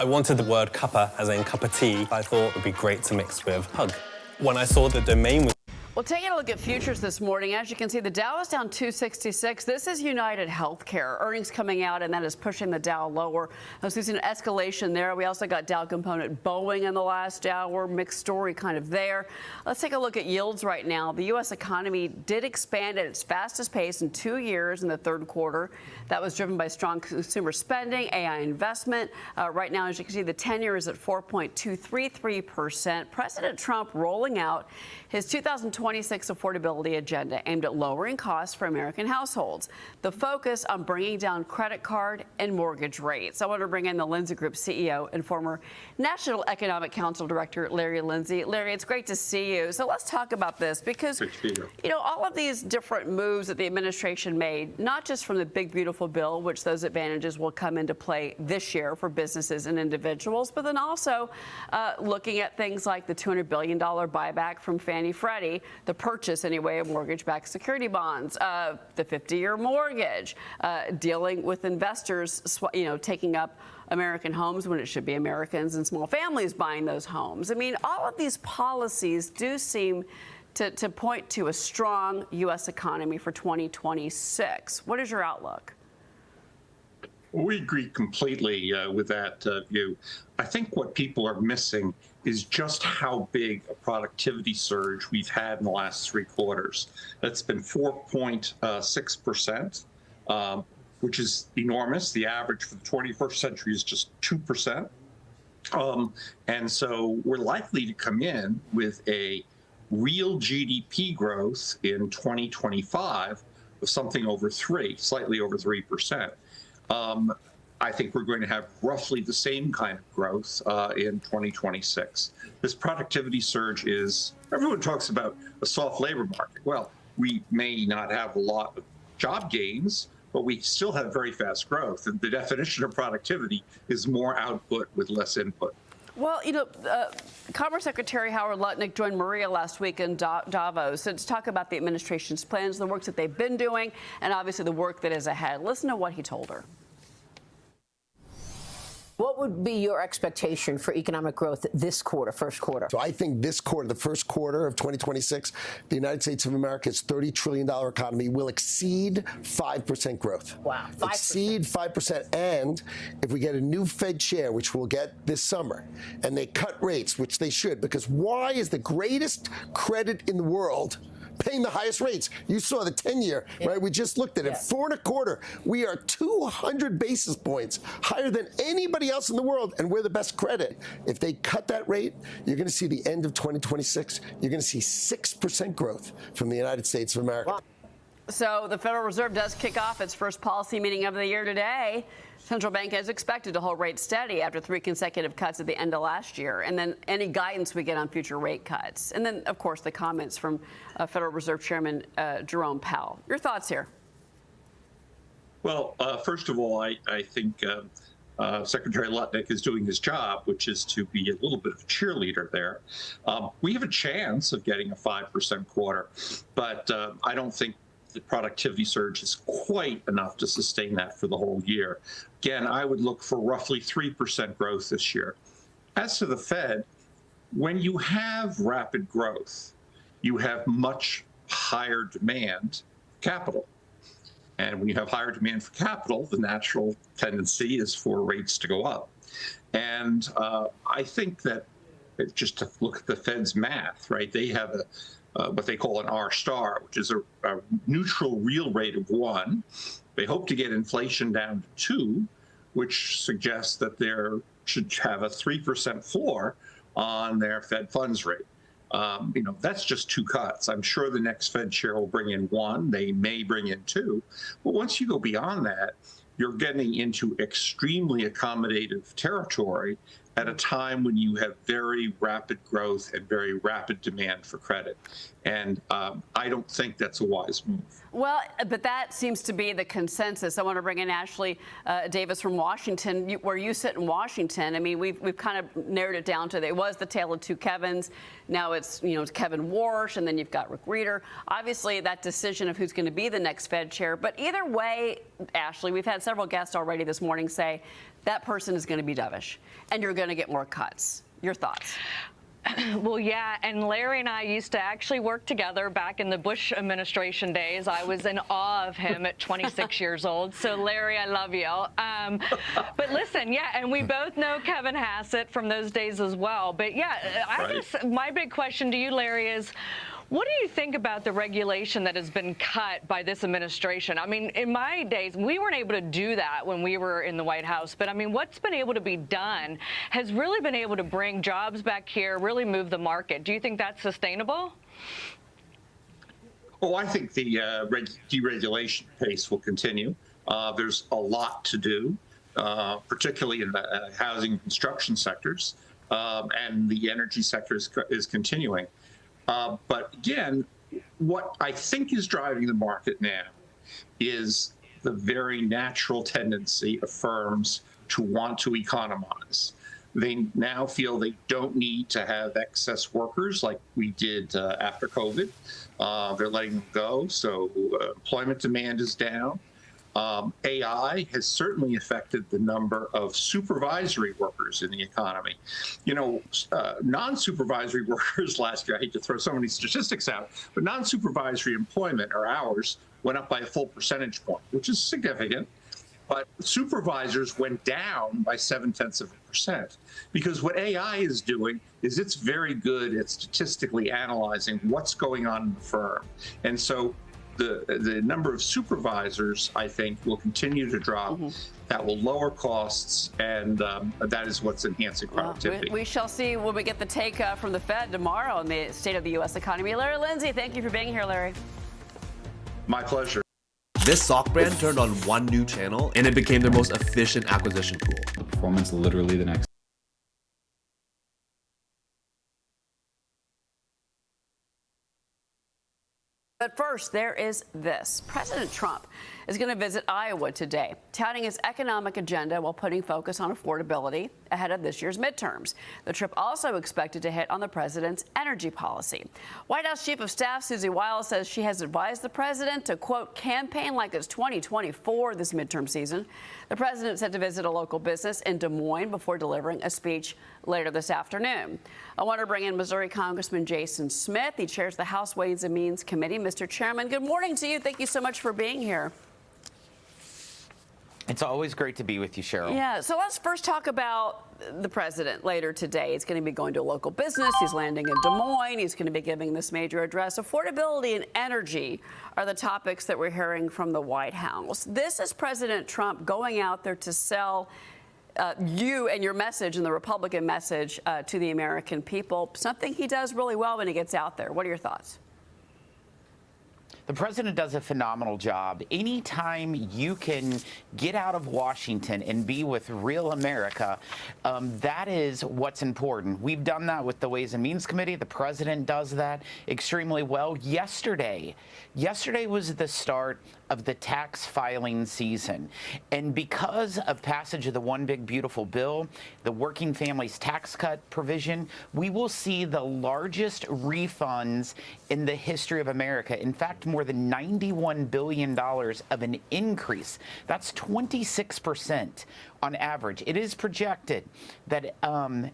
I wanted the word cuppa, as in cup of tea, I thought would be great to mix with hug. When I saw the domain was Well, taking a look at futures this morning, as you can see, the Dow is down 266. This is United Healthcare. Earnings coming out, and that is pushing the Dow lower. So we've seen an escalation there. We also got Dow component Boeing in the last hour. Mixed story kind of there. Let's take a look at yields right now. The U.S. economy did expand at its fastest pace in 2 years in the third quarter. That was driven by strong consumer spending, AI investment. Right now, as you can see, the 10-year is at 4.233%. President Trump rolling out his 2026 affordability agenda aimed at lowering costs for American households. The focus on bringing down credit card and mortgage rates. I want to bring in the Lindsay Group CEO and former National Economic Council Director, Larry Lindsay. Larry, it's great to see you. So let's talk about this because, you know, all of these different moves that the administration made, not just from the big, beautiful bill, which those advantages will come into play this year for businesses and individuals, but then also looking at things like the $200 billion buyback from Fannie Freddie, the purchase anyway of mortgage-backed security bonds, the 50-year mortgage, dealing with investors, you know, taking up American homes when it should be Americans and small families buying those homes. I mean, all of these policies do seem to point to a strong U.S. economy for 2026. What is your outlook? We agree completely with that view. I think what people are missing is just how big a productivity surge we've had in the last 3 quarters. That's been 4.6%, which is enormous. The average for the 21st century is just 2%. And so we're likely to come in with a real GDP growth in 2025 of something over 3, slightly over 3%. I think we're going to have roughly the same kind of growth in 2026. This productivity surge is, everyone talks about a soft labor market. Well, we may not have a lot of job gains, but we still have very fast growth. And the definition of productivity is more output with less input. Well, you know, Commerce Secretary Howard Lutnick joined Maria last week in Davos to talk about the administration's plans, the work that they've been doing, and obviously the work that is ahead. Listen to what he told her. What would be your expectation for economic growth this quarter, first quarter? So I think this quarter, the first quarter of 2026, the United States of America's $30 trillion economy will exceed 5% growth. Wow, 5%. Exceed 5%. And if we get a new Fed chair, which we'll get this summer, and they cut rates, which they should, because why is the greatest credit in the world paying the highest rates? You saw the 10-year, right? We just looked at it. 4.25. We are 200 basis points higher than anybody else in the world, and we're the best credit. If they cut that rate, you're going to see the end of 2026. You're going to see 6% growth from the United States of America. Wow. So the Federal Reserve does kick off its first policy meeting of the year today. Central bank is expected to hold rates steady after 3 consecutive cuts at the end of last year, and then any guidance we get on future rate cuts. And then, of course, the comments from Federal Reserve Chairman Jerome Powell. Your thoughts here? Well, first of all, I think Secretary Lutnick is doing his job, which is to be a little bit of a cheerleader there. We have a chance of getting a 5% quarter, but I don't think the productivity surge is quite enough to sustain that for the whole year. Again, I would look for roughly 3% growth this year. As to the Fed, when you have rapid growth, you have much higher demand for capital. And when you have higher demand for capital, the natural tendency is for rates to go up. And I think that, just to look at the Fed's math, right, they have what they call an R star, which is a neutral real rate of 1. They hope to get inflation down to 2, which suggests that they should have a 3% floor on their Fed funds rate. You know, that's just 2 cuts. I'm sure the next Fed chair will bring in 1. They may bring in 2. But once you go beyond that, you're getting into extremely accommodative territory at a time when you have very rapid growth and very rapid demand for credit. And I don't think that's a wise move. Well, but that seems to be the consensus. I want to bring in Ashley Davis from Washington, where you sit in Washington. I mean, we've kind of narrowed it down to it was the tale of 2 Kevins. Now it's, you know, it's Kevin Warsh, and then you've got Rick Reeder. Obviously, that decision of who's going to be the next Fed chair. But either way, Ashley, we've had several guests already this morning say that person is going to be dovish, and you're going to get more cuts. Your thoughts? Well, yeah, and Larry and I used to actually work together back in the Bush administration days. I was in awe of him at 26 years old. So, Larry, I love you. But listen, yeah, and we both know Kevin Hassett from those days as well. But, yeah, I guess my big question to you, Larry, is what do you think about the regulation that has been cut by this administration? I mean, in my days, we weren't able to do that when we were in the White House. But, I mean, what's been able to be done has really been able to bring jobs back here, really move the market. Do you think that's sustainable? Oh, I think the deregulation pace will continue. There's a lot to do, particularly in the housing and construction sectors, and the energy sector is continuing. But again, what I think is driving the market now is the very natural tendency of firms to want to economize. They now feel they don't need to have excess workers like we did after COVID. They're letting them go, so employment demand is down. AI has certainly affected the number of supervisory workers in the economy. You know, non-supervisory workers last year, I hate to throw so many statistics out, but non-supervisory employment or hours went up by a full percentage point, which is significant. But supervisors went down by 0.7%, because what AI is doing is it's very good at statistically analyzing what's going on in the firm. And so the number of supervisors, I think, will continue to drop. That will lower costs, and that is what's enhancing productivity. We shall see when we get the take from the Fed tomorrow on the state of the U.S. economy. Larry Lindsay, thank you for being here, Larry. My pleasure. This sock brand turned on one new channel, and it became their most efficient acquisition tool. The performance literally the next. But first, there is this. President Trump is going to visit Iowa today, touting his economic agenda while putting focus on affordability ahead of this year's midterms. The trip also expected to hit on the president's energy policy. White House Chief of Staff Susie Wiles says she has advised the president to, quote, campaign like it's 2024 this midterm season. The president said to visit a local business in Des Moines before delivering a speech later this afternoon. I want to bring in Missouri Congressman Jason Smith. He chairs the House Ways and Means Committee. Mr. Chairman, good morning to you. Thank you so much for being here. It's always great to be with you, Cheryl. Yeah, so let's first talk about the president later today. He's going to be going to a local business. He's landing in Des Moines. He's going to be giving this major address. Affordability and energy are the topics that we're hearing from the White House. This is President Trump going out there to sell you and your message and the Republican message to the American people, something he does really well when he gets out there. What are your thoughts? The president does a phenomenal job. Anytime you can get out of Washington and be with real America, that is what's important. We've done that with the Ways and Means Committee. The president does that extremely well. Yesterday was the start of the tax filing season. And because of passage of the One Big Beautiful Bill, the Working Families Tax Cut provision, we will see the largest refunds in the history of America. In fact, more than $91 billion of an increase. That's 26% on average. It is projected that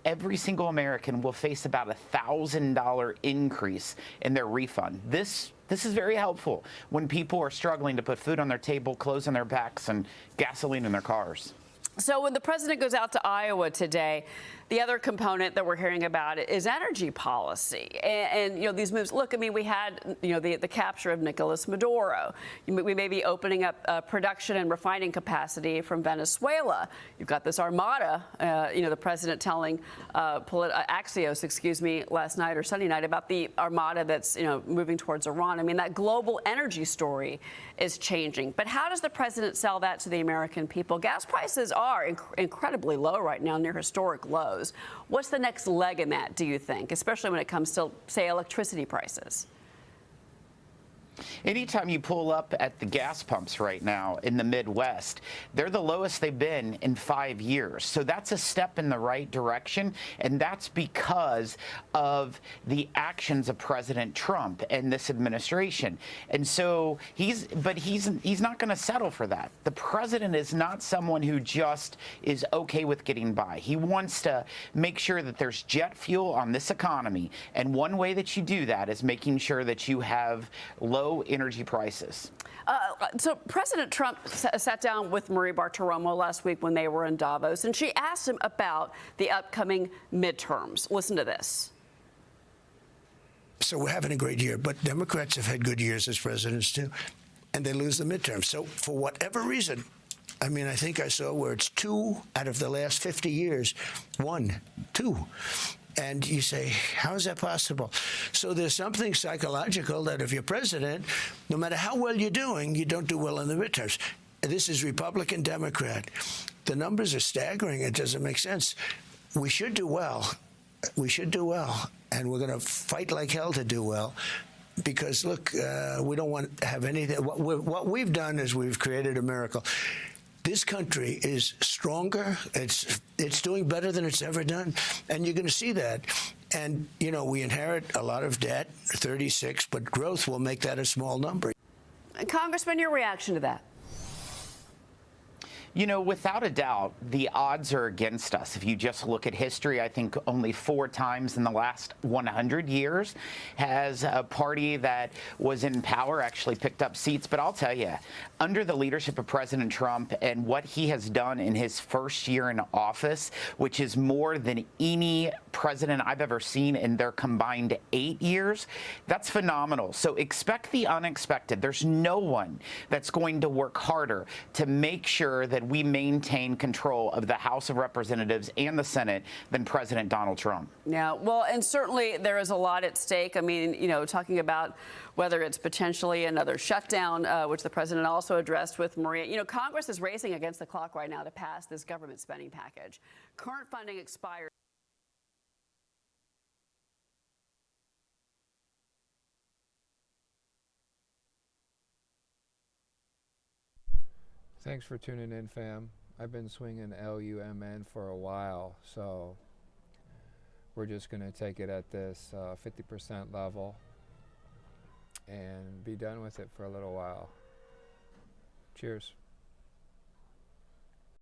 every single American will face about $1,000 increase in their refund. This is very helpful when people are struggling to put food on their table, clothes on their backs, and gasoline in their cars. So when the president goes out to Iowa today, the other component that we're hearing about is energy policy. And you know, these moves, look, I mean, we had, you know, the capture of Nicolas Maduro. We may be opening up production and refining capacity from Venezuela. You've got this armada, you know, the president telling Axios, last night or Sunday night about the armada that's, you know, moving towards Iran. I mean, that global energy story is changing. But how does the president sell that to the American people? Gas prices are incredibly low right now, near historic lows. What's the next leg in that, do you think, especially when it comes to, say, electricity prices? Anytime you pull up at the gas pumps right now in the Midwest, they're the lowest they've been in 5 years. So that's a step in the right direction, and that's because of the actions of President Trump and this administration. And so he's not going to settle for that. The president is not someone who just is okay with getting by. He wants to make sure that there's jet fuel on this economy, and one way that you do that is making sure that you have low energy prices. So President Trump sat down with Marie Bartiromo last week when they were in Davos, and she asked him about the upcoming midterms. Listen to this. So we're having a great year, but Democrats have had good years as presidents too, and they lose the midterms. So for whatever reason, I mean, I think I saw where it's 2 out of the last 50 years, 1, 2. And you say, how is that possible? So there's something psychological that if you're president, no matter how well you're doing, you don't do well in the midterms. This is Republican, Democrat. The numbers are staggering. It doesn't make sense. We should do well. We should do well. And we're going to fight like hell to do well. Because, look, we don't want to have anything. What we've done is we've created a miracle. This country is stronger. It's doing better than it's ever done, and you're going to see that. And you know, we inherit a lot of debt, 36, but growth will make that a small number. Congressman, your reaction to that? You know, without a doubt, the odds are against us. If you just look at history, I think only 4 times in the last 100 years has a party that was in power actually picked up seats. But I'll tell you, under the leadership of President Trump and what he has done in his first year in office, which is more than any president I've ever seen in their combined 8 years, that's phenomenal. So expect the unexpected. There's no one that's going to work harder to make sure that we maintain control of the House of Representatives and the Senate than President Donald Trump. Yeah, well, and certainly there is a lot at stake. I mean, you know, talking about whether it's potentially another shutdown, which the president also addressed with Maria. You know, Congress is racing against the clock right now to pass this government spending package. Current funding expires. Thanks for tuning in, fam. I've been swinging LUMN for a while, so we're just going to take it at this 50% level and be done with it for a little while. Cheers.